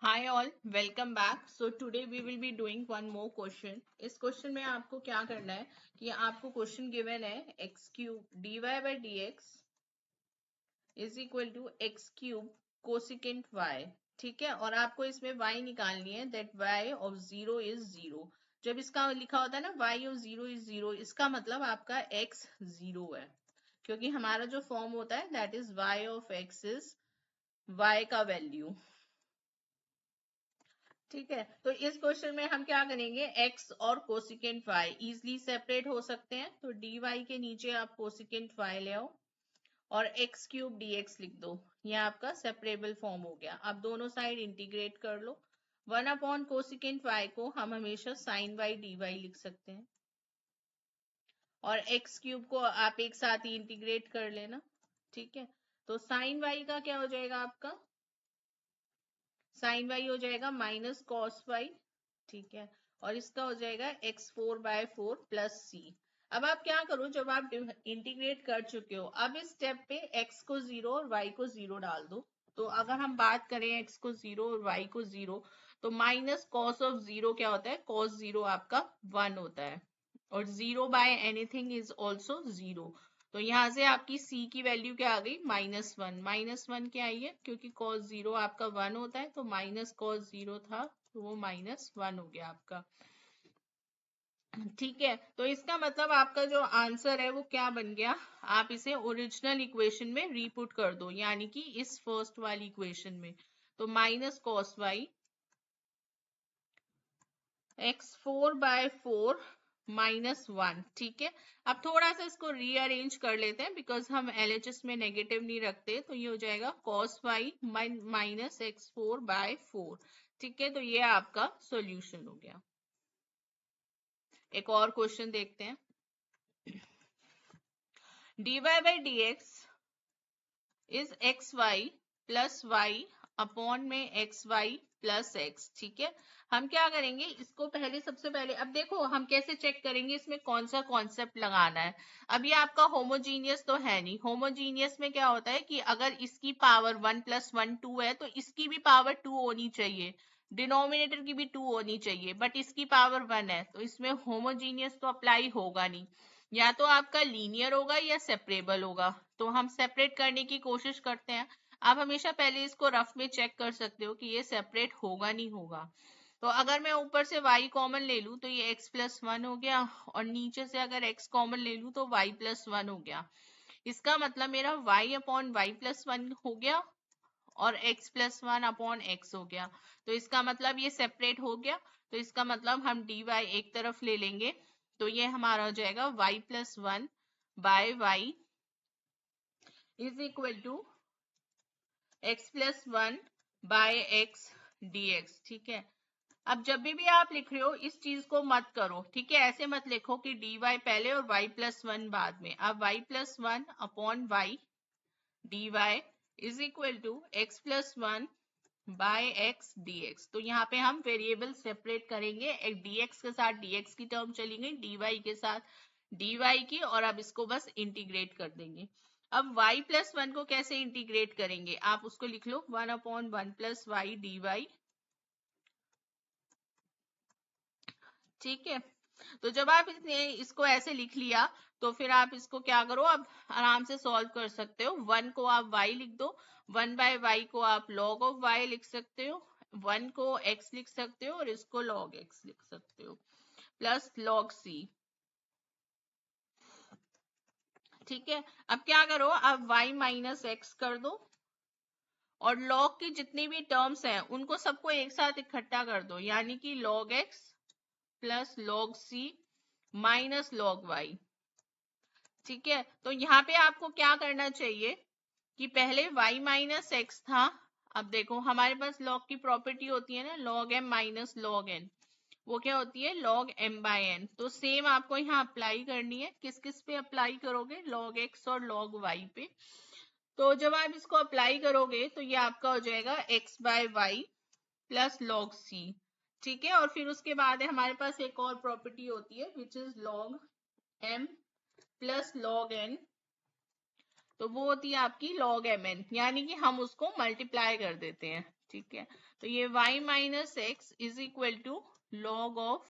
Hi all, welcome back. So today we will be doing one more question. इस question में आपको क्या करना है कि आपको क्वेश्चन गिवन है x cube dy by dx is equal to x cube cosecant y. ठीक है, और आपको इसमें y निकालनी है that y of zero is zero. जब इसका लिखा होता है ना y of zero is zero, इसका मतलब आपका x जीरो है, क्योंकि हमारा जो फॉर्म होता है that is y of x is y का वैल्यू. ठीक है, तो इस क्वेश्चन में हम क्या करेंगे, x और कोसिकेंट y इजिली सेपरेट हो सकते हैं, तो dy के नीचे आप कोसिकेंट y ले आओ और x क्यूब dx लिख दो. ये आपका सेपरेबल फॉर्म हो गया. आप दोनों साइड इंटीग्रेट कर लो. 1 अपॉन कोसिकेंट y को हम हमेशा साइन y dy लिख सकते हैं, और x क्यूब को आप एक साथ ही इंटीग्रेट कर लेना. ठीक है, तो साइन y का क्या हो जाएगा, आपका साइन y हो जाएगा माइनस कॉस y. ठीक है, और इसका हो जाएगा x4/4 प्लस सी. अब आप क्या करो, जब आप इंटीग्रेट कर चुके हो, अब इस स्टेप पे x को 0 और y को 0 डाल दो. तो अगर हम बात करें x को 0 और y को 0, तो माइनस कॉस ऑफ 0 क्या होता है, कॉस 0 आपका 1 होता है, और 0 बाय एनीथिंग इज ऑल्सो 0. तो यहाँ से आपकी c की वैल्यू क्या आ गई, -1. -1 क्या आई है, क्योंकि cos 0 आपका 1 होता है, तो माइनस cos 0 था, तो वो -1 हो गया आपका. ठीक है, तो इसका मतलब आपका जो आंसर है वो क्या बन गया, आप इसे ओरिजिनल इक्वेशन में रीपुट कर दो, यानी कि इस फर्स्ट वाली इक्वेशन में. तो माइनस कॉस वाई x4/4 -1. ठीक है, अब थोड़ा सा इसको रीअरेंज कर लेते हैं, बिकॉज हम LHS में नेगेटिव नहीं रखते, तो ये हो जाएगा cos y माइनस x4/4. ठीक है, तो ये आपका सॉल्यूशन हो गया. एक और क्वेश्चन देखते हैं. dy by dx is xy plus y upon में xy प्लस x. ठीक है, हम क्या करेंगे, इसको पहले सबसे पहले, अब देखो हम कैसे चेक करेंगे इसमें कौन सा कॉन्सेप्ट लगाना है. अब ये आपका होमोजीनियस तो है नहीं. होमोजीनियस में क्या होता है कि अगर इसकी पावर 1 + 1 2 है, तो इसकी भी पावर 2 होनी चाहिए, डिनोमिनेटर की भी 2 होनी चाहिए, बट इसकी पावर 1 है, तो इसमें होमोजीनियस तो अप्लाई होगा नहीं. या तो आपका लीनियर होगा या सेपरेबल होगा, तो हम सेपरेट करने की कोशिश करते हैं. आप हमेशा पहले इसको रफ में चेक कर सकते हो कि ये सेपरेट होगा नहीं होगा. तो अगर मैं ऊपर से y कॉमन ले लूं तो ये x + 1 हो गया, और नीचे से अगर x कॉमन ले लूं तो y + 1 हो गया. इसका मतलब मेरा y अपॉन y + 1 हो गया, और x + 1 अपॉन x हो गया. तो इसका मतलब ये सेपरेट हो गया, तो इसका मतलब हम dy एक तरफ ले लेंगे, तो ये हमारा हो जाएगा y + 1 by y is equal to x + 1 by x dx. ठीक है, अब जब भी आप लिख रहे हो इस चीज को मत करो. ठीक है, ऐसे मत लिखो कि dy पहले और y + 1 बाद में. अब y + 1 upon y dy is equal to x + 1 by x dx. तो यहाँ पे हम वेरिएबल सेपरेट करेंगे, एक dx के साथ dx की टर्म चली गई, dy के साथ dy की, और अब इसको बस इंटीग्रेट कर देंगे. अब y + 1 को कैसे इंटीग्रेट करेंगे, आप उसको लिख लो 1/1 + y dy. ठीक है, तो जब आप इसको ऐसे लिख लिया, तो फिर आप इसको क्या करो, अब आराम से सॉल्व कर सकते हो. 1 को आप y लिख दो, 1/y को आप log ऑफ y लिख सकते हो, 1 को x लिख सकते हो, और इसको log x लिख सकते हो, प्लस log c. ठीक है, अब क्या करो, अब y माइनस x कर दो, और log की जितनी भी टर्म्स हैं उनको सबको एक साथ इकट्ठा कर दो, यानी कि log x plus log c minus log y. ठीक है, तो यहाँ पे आपको क्या करना चाहिए कि पहले y माइनस एक्स था. अब देखो हमारे पास log की प्रॉपर्टी होती है ना, log m minus log n, वो क्या होती है, log m/n. तो सेम आपको यहाँ अप्लाई करनी है. किस किस पे अप्लाई करोगे, log x और log y पे. तो जब आप इसको अप्लाई करोगे तो ये आपका हो जाएगा x/y प्लस log c. ठीक है, और फिर उसके बाद है हमारे पास एक और प्रॉपर्टी होती है which is log m plus log n तो वो होती है आपकी log mn, यानी कि हम उसको मल्टीप्लाई कर देते हैं, ठीक है। तो ये y minus x is equal to log of